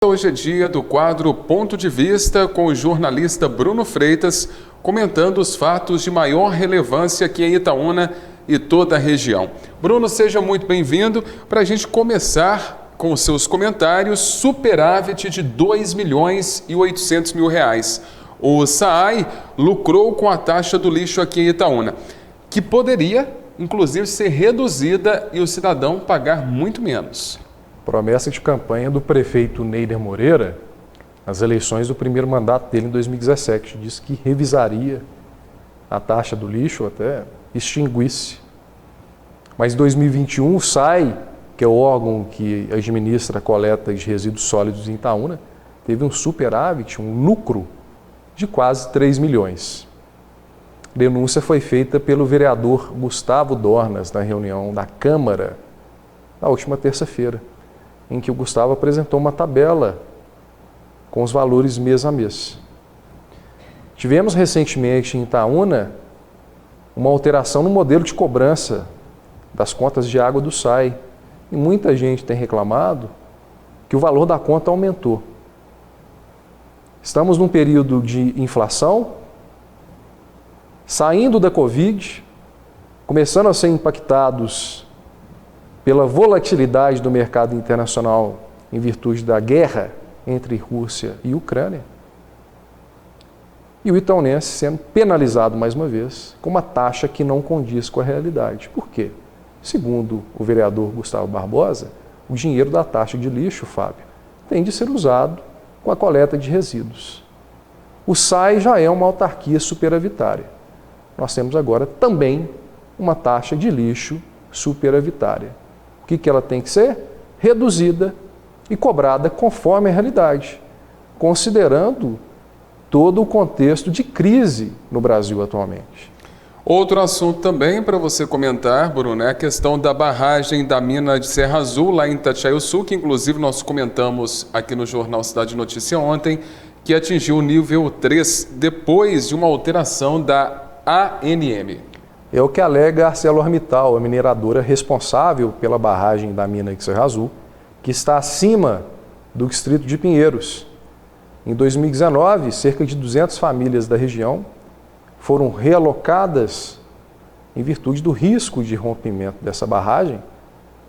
Hoje é dia do quadro Ponto de Vista com o jornalista Bruno Freitas, comentando os fatos de maior relevância aqui em Itaúna e toda a região. Bruno, seja muito bem-vindo. Para a gente começar com os seus comentários, superávit de R$2.800.000. O SAAI lucrou com a taxa do lixo aqui em Itaúna, que poderia, inclusive, ser reduzida e o cidadão pagar muito menos. Promessa de campanha do prefeito Neider Moreira nas eleições do primeiro mandato dele em 2017. Disse que revisaria a taxa do lixo até extinguisse. Mas em 2021 o SAAI, que é o órgão que administra a coleta de resíduos sólidos em Itaúna, teve um superávit, um lucro de quase 3 milhões. A denúncia foi feita pelo vereador Gustavo Dornas na reunião da Câmara na última terça-feira, em que o Gustavo apresentou uma tabela com os valores mês a mês. Tivemos recentemente em Itaúna uma alteração no modelo de cobrança das contas de água do SAAI. E muita gente tem reclamado que o valor da conta aumentou. Estamos num período de inflação, saindo da Covid, começando a ser impactados pela volatilidade do mercado internacional em virtude da guerra entre Rússia e Ucrânia, e o itaunense sendo penalizado mais uma vez com uma taxa que não condiz com a realidade. Por quê? Segundo o vereador Gustavo Barbosa, o dinheiro da taxa de lixo, Fábio, tem de ser usado com a coleta de resíduos. O SAAI já é uma autarquia superavitária. Nós temos agora também uma taxa de lixo superavitária. O que ela tem que ser? Reduzida e cobrada conforme a realidade, considerando todo o contexto de crise no Brasil atualmente. Outro assunto também para você comentar, Bruno, é a questão da barragem da mina de Serra Azul, lá em Itatiaiuçu, que inclusive nós comentamos aqui no Jornal Cidade Notícia ontem, que atingiu o nível 3 depois de uma alteração da ANM. É o que alega a ArcelorMittal, a mineradora responsável pela barragem da mina de Serra Azul, que está acima do distrito de Pinheiros. Em 2019, cerca de 200 famílias da região foram realocadas em virtude do risco de rompimento dessa barragem,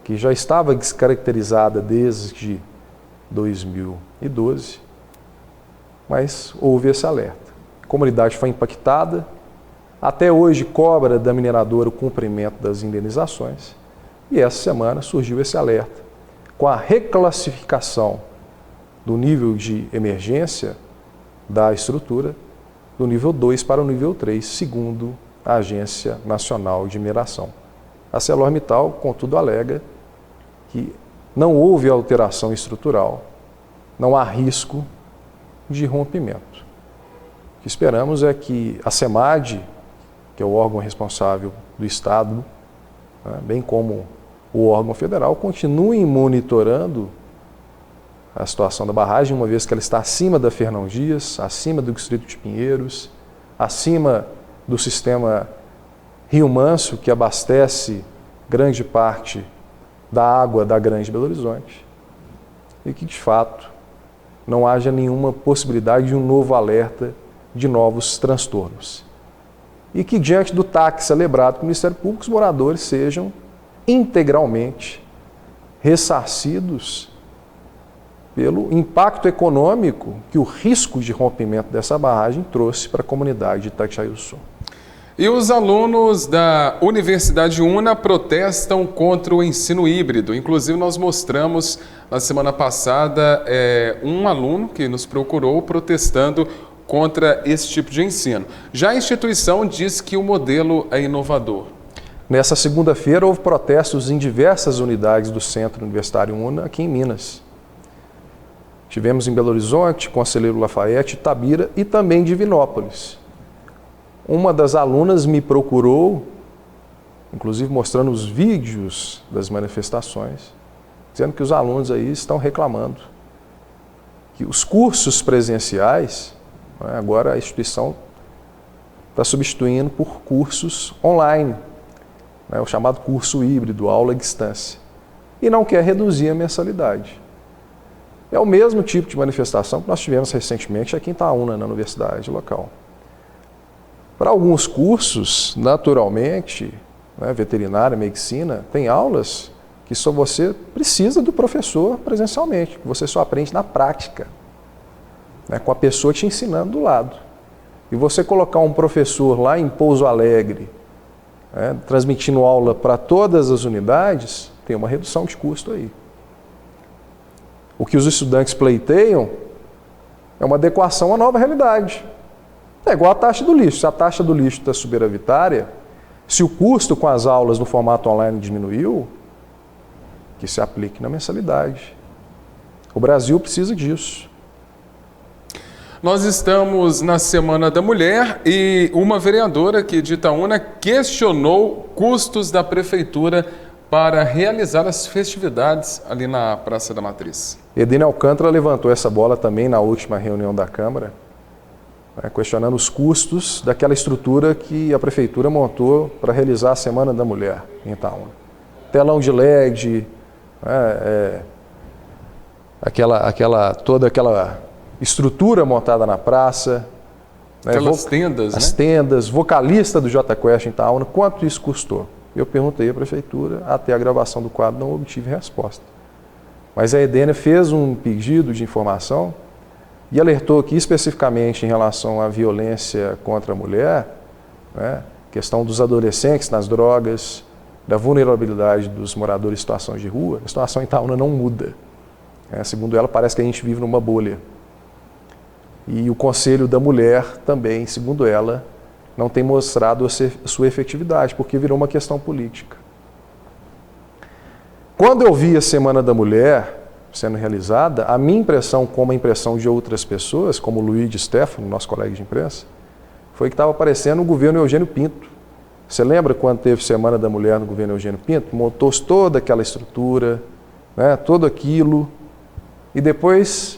que já estava descaracterizada desde 2012, mas houve esse alerta. A comunidade foi impactada. Até hoje cobra da mineradora o cumprimento das indenizações e essa semana surgiu esse alerta. Com a reclassificação do nível de emergência da estrutura do nível 2 para o nível 3, segundo a Agência Nacional de Mineração. A ArcelorMittal, contudo, alega que não houve alteração estrutural, não há risco de rompimento. O que esperamos é que a SEMAD, que é o órgão responsável do Estado, bem como o órgão federal, continuem monitorando a situação da barragem, uma vez que ela está acima da Fernão Dias, acima do distrito de Pinheiros, acima do sistema Rio Manso, que abastece grande parte da água da Grande Belo Horizonte, e que, de fato, não haja nenhuma possibilidade de um novo alerta de novos transtornos. E que, diante do TAC celebrado pelo Ministério Público, os moradores sejam integralmente ressarcidos pelo impacto econômico que o risco de rompimento dessa barragem trouxe para a comunidade de Itatiaiuçu. E os alunos da Universidade UNA protestam contra o ensino híbrido. Inclusive, nós mostramos na semana passada um aluno que nos procurou protestando contra esse tipo de ensino. Já a instituição diz que o modelo é inovador. Nessa segunda-feira, houve protestos em diversas unidades do Centro Universitário UNA, aqui em Minas. Tivemos em Belo Horizonte, Conselheiro Lafayette, Itabira e também Divinópolis. Uma das alunas me procurou, inclusive mostrando os vídeos das manifestações, dizendo que os alunos aí estão reclamando que os cursos presenciais, agora a instituição está substituindo por cursos online, o chamado curso híbrido, aula à distância, e não quer reduzir a mensalidade. É o mesmo tipo de manifestação que nós tivemos recentemente aqui em Itaúna, na universidade local. Para alguns cursos, naturalmente, né, veterinária, medicina, tem aulas que só você precisa do professor presencialmente, que você só aprende na prática, né, com a pessoa te ensinando do lado. E você colocar um professor lá em Pouso Alegre, né, transmitindo aula para todas as unidades, tem uma redução de custo aí. O que os estudantes pleiteiam é uma adequação à nova realidade. É igual a taxa do lixo. Se a taxa do lixo está superavitária, se o custo com as aulas no formato online diminuiu, que se aplique na mensalidade. O Brasil precisa disso. Nós estamos na Semana da Mulher e uma vereadora aqui de Itaúna questionou custos da prefeitura para realizar as festividades ali na Praça da Matriz. Edine Alcântara levantou essa bola também na última reunião da Câmara, né, questionando os custos daquela estrutura que a prefeitura montou para realizar a Semana da Mulher em Itaúna. Telão de LED, toda aquela estrutura montada na praça. Aquelas tendas, as tendas, vocalista do Jota Quest em Itaúna, quanto isso custou? Eu perguntei à prefeitura, até a gravação do quadro não obtive resposta. Mas a Edene fez um pedido de informação e alertou aqui especificamente em relação à violência contra a mulher, né, questão dos adolescentes nas drogas, da vulnerabilidade dos moradores em situações de rua. A situação em Itaúna não muda. Segundo ela, parece que a gente vive numa bolha. E o Conselho da Mulher também, segundo ela, não tem mostrado a sua efetividade, porque virou uma questão política. Quando eu vi a Semana da Mulher sendo realizada, a minha impressão, como a impressão de outras pessoas, como o Luiz Stefano, nosso colega de imprensa, foi que estava aparecendo o governo Eugênio Pinto. Você lembra quando teve Semana da Mulher no governo Eugênio Pinto? Montou-se toda aquela estrutura, né, tudo aquilo, e depois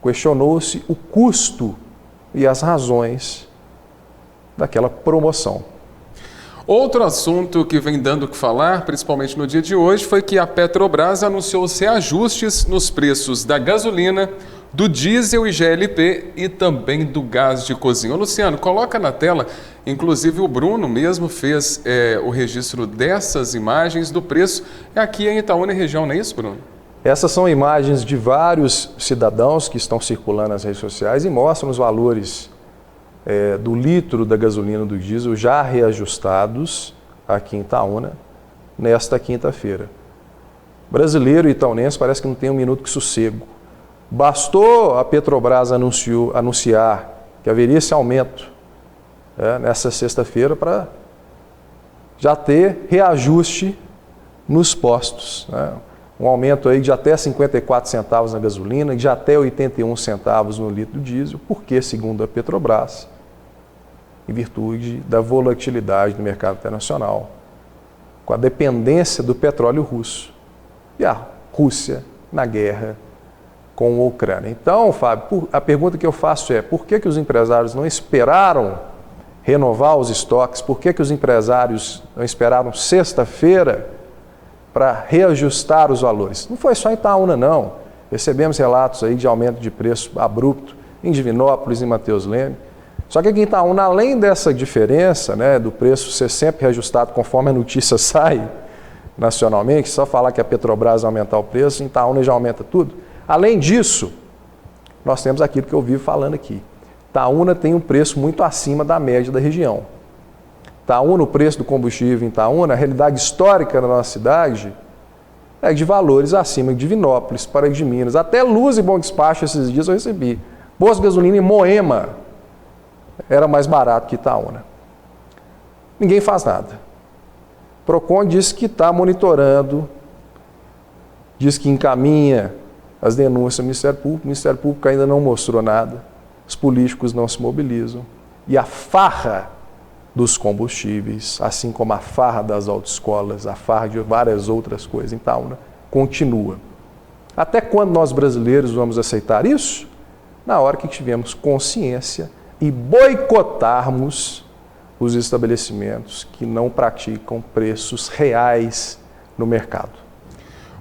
questionou-se o custo e as razões daquela promoção. Outro assunto que vem dando o que falar, principalmente no dia de hoje, foi que a Petrobras anunciou reajustes nos preços da gasolina, do diesel e GLP e também do gás de cozinha. Ô, Luciano, coloca na tela, inclusive o Bruno mesmo fez o registro dessas imagens do preço. É aqui em Itaúna e região, não é isso, Bruno? Essas são imagens de vários cidadãos que estão circulando nas redes sociais e mostram os valores do litro da gasolina do diesel já reajustados aqui em Itaúna nesta quinta-feira. Brasileiro e itaunense parece que não tem um minuto de sossego. Bastou a Petrobras anunciar que haveria esse aumento nessa sexta-feira para já ter reajuste nos postos, né? Um aumento aí de até 54 centavos na gasolina e de até 81 centavos no litro do diesel, porque, segundo a Petrobras, em virtude da volatilidade do mercado internacional, com a dependência do petróleo russo e a Rússia na guerra com a Ucrânia. Então, Fábio, a pergunta que eu faço é, por que os empresários não esperaram renovar os estoques? Por que os empresários não esperaram sexta-feira para reajustar os valores? Não foi só em Itaúna, não. Recebemos relatos aí de aumento de preço abrupto em Divinópolis, em Mateus Leme. Só que aqui em Itaúna, além dessa diferença, né, do preço ser sempre reajustado conforme a notícia sai nacionalmente, só falar que a Petrobras vai aumentar o preço, em Itaúna já aumenta tudo. Além disso, nós temos aquilo que eu vivo falando aqui. Itaúna tem um preço muito acima da média da região. Itaúna, o preço do combustível em Itaúna, a realidade histórica da nossa cidade é de valores acima de Divinópolis, Paraíba de Minas. Até Luz e Bom Despacho esses dias eu recebi. Posto de gasolina em Moema era mais barato que Itaúna. Ninguém faz nada. O Procon diz que está monitorando, diz que encaminha as denúncias ao Ministério Público. O Ministério Público ainda não mostrou nada. Os políticos não se mobilizam. E a farra dos combustíveis, assim como a farra das autoescolas, a farra de várias outras coisas em Itaúna, continua. Até quando nós brasileiros vamos aceitar isso? Na hora que tivermos consciência e boicotarmos os estabelecimentos que não praticam preços reais no mercado.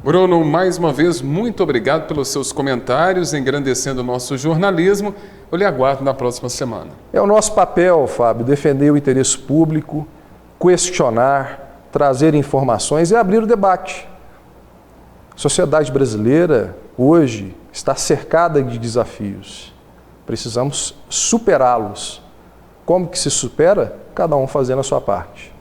Bruno, mais uma vez, muito obrigado pelos seus comentários, engrandecendo o nosso jornalismo. Eu lhe aguardo na próxima semana. É o nosso papel, Fábio, defender o interesse público, questionar, trazer informações e abrir o debate. A sociedade brasileira, hoje, está cercada de desafios. Precisamos superá-los. Como que se supera? Cada um fazendo a sua parte.